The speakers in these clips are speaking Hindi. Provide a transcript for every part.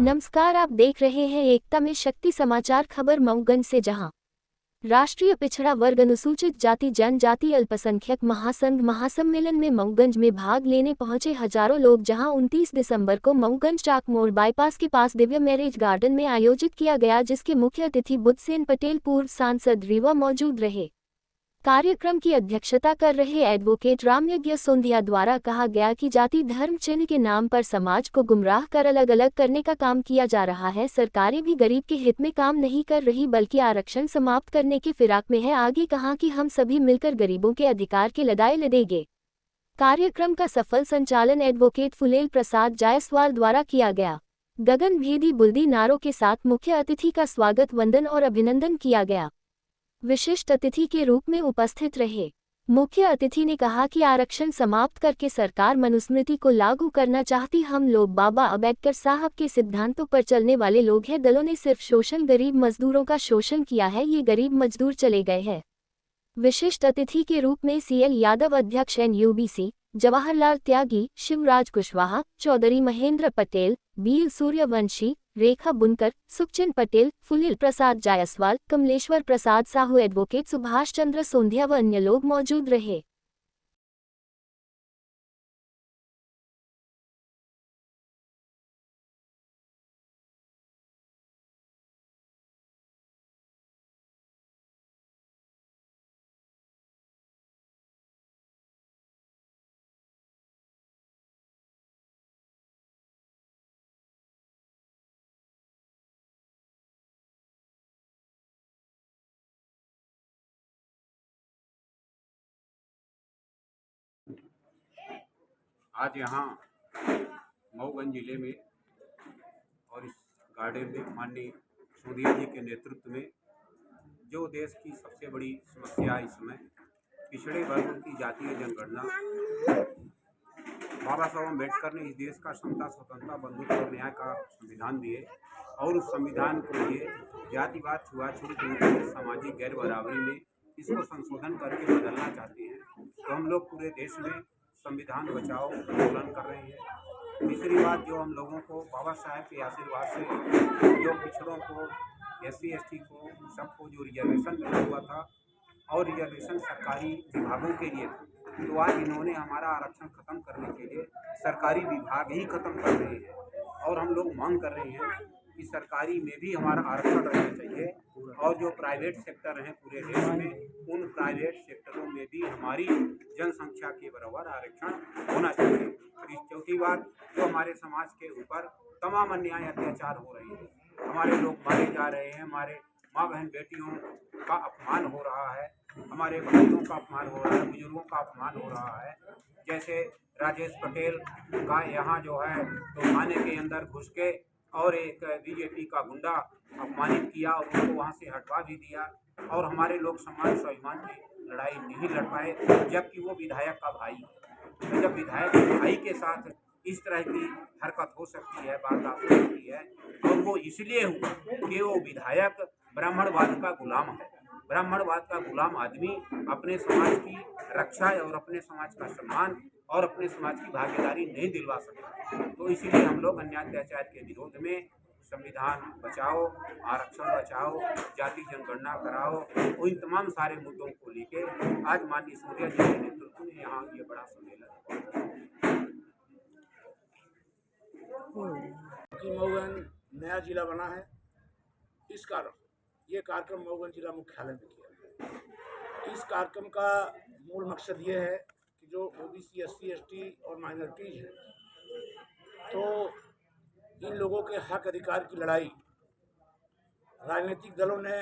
नमस्कार, आप देख रहे हैं एकता में शक्ति समाचार। खबर मऊगंज से, जहां राष्ट्रीय पिछड़ा वर्ग अनुसूचित जाति जनजाति अल्पसंख्यक महासंघ महासम्मेलन में मऊगंज में भाग लेने पहुंचे हजारों लोग, जहां 29 दिसंबर को मऊगंज चाक मोड़ बाईपास के पास दिव्य मैरिज गार्डन में आयोजित किया गया, जिसके मुख्य अतिथि बुद्धसेन पटेल पूर्व सांसद रीवा मौजूद रहे। कार्यक्रम की अध्यक्षता कर रहे एडवोकेट रामयज्ञ सोंधिया द्वारा कहा गया कि जाति धर्म चिन्ह के नाम पर समाज को गुमराह कर अलग अलग करने का काम किया जा रहा है। सरकारें भी गरीब के हित में काम नहीं कर रही, बल्कि आरक्षण समाप्त करने की फिराक में है। आगे कहा कि हम सभी मिलकर गरीबों के अधिकार के लड़ाई लड़ेंगे। कार्यक्रम का सफल संचालन एडवोकेट फुलेल प्रसाद जायसवाल द्वारा किया गया। गगनभेदी बुल्दी नारों के साथ मुख्य अतिथि का स्वागत, वंदन और अभिनंदन किया गया। विशिष्ट अतिथि के रूप में उपस्थित रहे मुख्य अतिथि ने कहा कि आरक्षण समाप्त करके सरकार मनुस्मृति को लागू करना चाहती। हम लोग बाबा अम्बेडकर साहब के सिद्धांतों पर चलने वाले लोग हैं। दलों ने सिर्फ शोषण, गरीब मजदूरों का शोषण किया है। ये गरीब मजदूर चले गए हैं। विशिष्ट अतिथि के रूप में सीएल यादव, अध्यक्ष NUBC, जवाहरलाल त्यागी, शिवराज कुशवाहा, चौधरी महेंद्र पटेल, बीर सूर्यवंशी, रेखा बुनकर, सुखचंद पटेल, फुलेल प्रसाद जायसवाल, कमलेश्वर प्रसाद साहू, एडवोकेट सुभाष चंद्र सोंधिया व अन्य लोग मौजूद रहे। आज यहाँ मऊगंज जिले में और इस गार्डन में माननीय सोंधिया जी के नेतृत्व में जो देश की सबसे बड़ी समस्या इस समय पिछड़े वर्गों की जातीय जनगणना, बाबा साहब अम्बेडकर ने इस देश का समता, स्वतंत्रता, बंधुत्व और न्याय का संविधान दिए और उस संविधान को लिए जातिवाद, छुआछूत, सामाजिक गैर बराबरी में इसको संशोधन करके बदलना चाहते हैं। तो हम लोग पूरे देश में संविधान बचाओ आंदोलन कर रहे हैं। तीसरी बात, जो हम लोगों को बाबा साहब के आशीर्वाद से जो पिछड़ों को, SC ST को, सबको जो रिजर्वेशन मिला हुआ था और रिजर्वेशन सरकारी विभागों के लिए था, तो आज इन्होंने हमारा आरक्षण खत्म करने के लिए सरकारी विभाग ही खत्म कर रहे हैं। और हम लोग मांग कर रहे हैं कि सरकारी में भी हमारा आरक्षण रहना चाहिए और जो प्राइवेट सेक्टर हैं पूरे देश में, उन प्राइवेट सेक्टरों में भी हमारी जनसंख्या के बराबर आरक्षण होना चाहिए। और इस चौथी बात, जो हमारे समाज के ऊपर तमाम अन्याय अत्याचार हो रहे हैं, हमारे लोग मारे जा रहे हैं, हमारे माँ बहन बेटियों का अपमान हो रहा है, हमारे भाइयों का अपमान हो रहा है, बुजुर्गों का अपमान हो रहा है। जैसे राजेश पटेल का यहाँ जो है तो थाने के अंदर घुस के और एक BJP का गुंडा अपमानित किया और उनको वहाँ से हटवा भी दिया और हमारे लोग सम्मान स्वाभिमान की लड़ाई नहीं लड़ पाए, जबकि वो विधायक का भाई है। तो जब विधायक के भाई के साथ इस तरह की हरकत हो सकती है, बात हो सकती है, और वो इसलिए हुआ कि वो विधायक ब्राह्मणवाद का गुलाम है। ब्राह्मणवाद का गुलाम आदमी अपने समाज की रक्षा और अपने समाज का सम्मान और अपने समाज की भागीदारी नहीं दिलवा सकता। तो इसीलिए हम लोग अन्याय अत्याचार के विरोध में संविधान बचाओ, आरक्षण बचाओ, जाति जनगणना कराओ, इन तमाम सारे मुद्दों को लेकर आज माननीय सोंधिया जी के नेतृत्व में यहाँ ये बड़ा सम्मेलन मऊगंज नया जिला बना है, इस कारण ये कार्यक्रम मऊगंज जिला मुख्यालय में किया गया। इस कार्यक्रम का मूल मकसद ये है कि जो OBC SC ST और माइनॉरिटीज हैं, तो इन लोगों के हक अधिकार की लड़ाई राजनीतिक दलों ने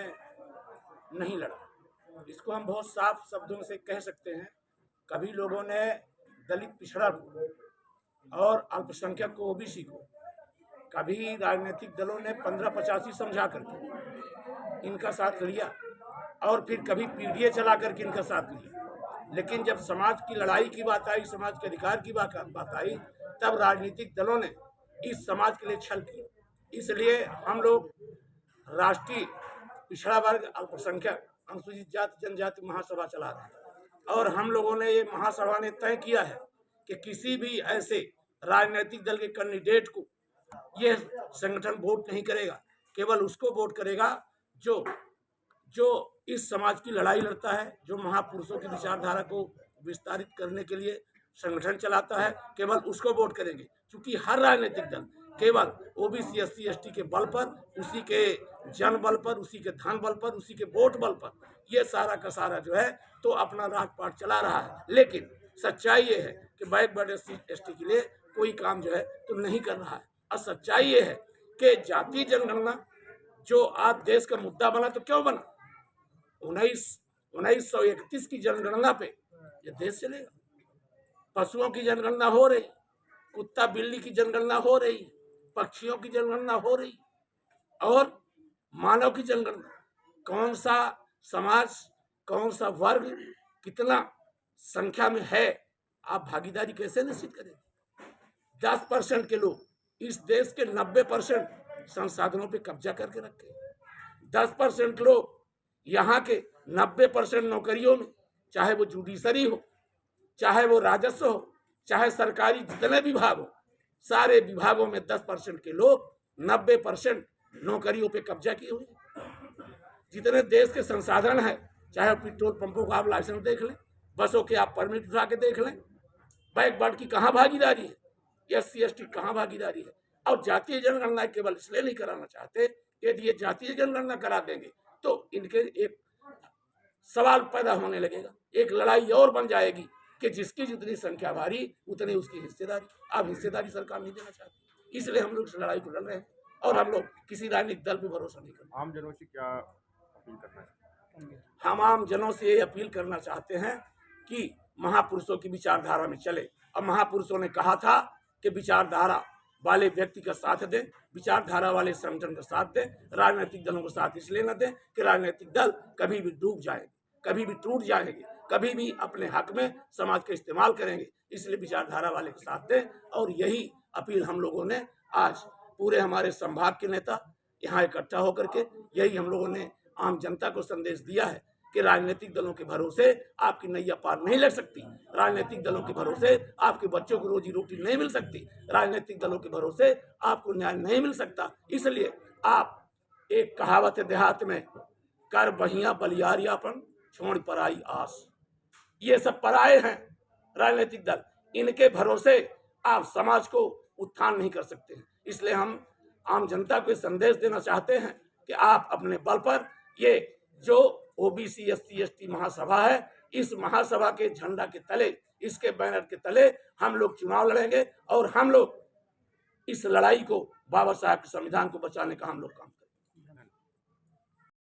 नहीं लड़ा। इसको हम बहुत साफ शब्दों से कह सकते हैं, कभी लोगों ने दलित पिछड़ा को और अल्पसंख्यक को, OBC को, कभी राजनीतिक दलों ने 1585 समझा करके इनका साथ लिया और फिर कभी PDA चला करके इनका साथ लिया। लेकिन जब समाज की लड़ाई की बात आई, समाज के अधिकार की बात आई, तब राजनीतिक दलों ने इस समाज के लिए छल किया। इसलिए हम लोग राष्ट्रीय पिछड़ा वर्ग अल्पसंख्यक अनुसूचित जाति जनजाति महासभा चला रहे हैं और हम लोगों ने ये महासभा ने तय किया है कि किसी भी ऐसे राजनीतिक दल के कैंडिडेट को ये संगठन वोट नहीं करेगा, केवल उसको वोट करेगा जो जो इस समाज की लड़ाई लड़ता है, जो महापुरुषों की विचारधारा को विस्तारित करने के लिए संगठन चलाता है, केवल उसको वोट करेंगे। क्योंकि हर राजनीतिक दल केवल ओबीसी एससी एसटी के बल पर, उसी के जन बल पर, उसी के धन बल पर, उसी के वोट बल पर ये सारा का सारा जो है तो अपना राजपाट चला रहा है। लेकिन सच्चाई ये है कि बैकवर्ड एससी एसटी के लिए कोई काम जो है तो नहीं कर रहा है। और सच्चाई ये है कि जातीय जनगणना जो आज देश का मुद्दा बना, तो क्यों बना? 1931 की जनगणना पे ये देश चलेगा। पशुओं की जनगणना हो रही, कुत्ता बिल्ली की जनगणना हो रही, पक्षियों की जनगणना हो रही, और मानव की जनगणना। कौन सा समाज, कौन सा वर्ग कितना संख्या में है, आप भागीदारी कैसे निश्चित करेंगे? 10% के लोग इस देश के 90% संसाधनों पे कब्जा करके रखे। 10% लोग यहाँ के 90% नौकरियों में, चाहे वो जुडिशरी हो, चाहे वो राजस्व हो, चाहे सरकारी जितने विभाग हो, सारे विभागों में 10% के लोग 90% नौकरियों पे कब्जा किए हुए। जितने देश के संसाधन है, चाहे पेट्रोल पंपों का आप लाइसेंस देख लें, बसों के आप परमिट उठा के देख लें, बैकवर्ड की कहाँ भागीदारी है, एससी एसटी कहाँ भागीदारी है। और जातीय जनगणना केवल इसलिए नहीं कराना चाहते, यदि ये जातीय जनगणना करा देंगे तो इनके एक सवाल पैदा होने लगेगा, एक लड़ाई और बन जाएगी कि जिसकी जितनी संख्या भारी उतनी उसकी हिस्सेदारी। अब हिस्सेदारी सरकार नहीं देना चाहती, इसलिए हम लोग इस लड़ाई को लड़ रहे हैं और हम लोग किसी राजनीतिक दल पर भरोसा नहीं करते। आम जनों से क्या अपील करना चाहते हैं? हम आम जनों से ये अपील करना चाहते हैं कि महापुरुषों की विचारधारा में चले। अब महापुरुषों ने कहा था कि विचारधारा वाले व्यक्ति का साथ दें, विचारधारा वाले संगठन का साथ दें, राजनीतिक दलों का साथ इसलिए न दें कि राजनीतिक दल कभी भी डूब जाएंगे, कभी भी टूट जाएंगे, कभी भी अपने हक में समाज का इस्तेमाल करेंगे। इसलिए विचारधारा वाले के साथ दें। और यही अपील हम लोगों ने आज पूरे हमारे संभाग के नेता यहाँ इकट्ठा होकर के यही हम लोगों ने आम जनता को संदेश दिया है कि राजनीतिक दलों के भरोसे आपकी नैया पार नहीं लग सकती, राजनीतिक दलों के भरोसे आपके बच्चों को रोजी रोटी नहीं मिल सकती, राजनीतिक दलों के भरोसे आपको न्याय नहीं मिल सकता। इसलिए आप, एक कहावत है देहात में, कर बहिया बलियारियापन छोड़ पराई आस। ये सब पराए हैं राजनीतिक दल, इनके भरोसे आप समाज को उत्थान नहीं कर सकते हैं। इसलिए हम आम जनता को संदेश देना चाहते हैं कि आप अपने बल पर ये जो ओबीसी एससी एसटी महासभा है, इस महासभा के झंडा के तले, इसके बैनर के तले हम लोग चुनाव लड़ेंगे और हम लोग इस लड़ाई को, बाबा साहब के संविधान को बचाने का हम लोग काम करेंगे।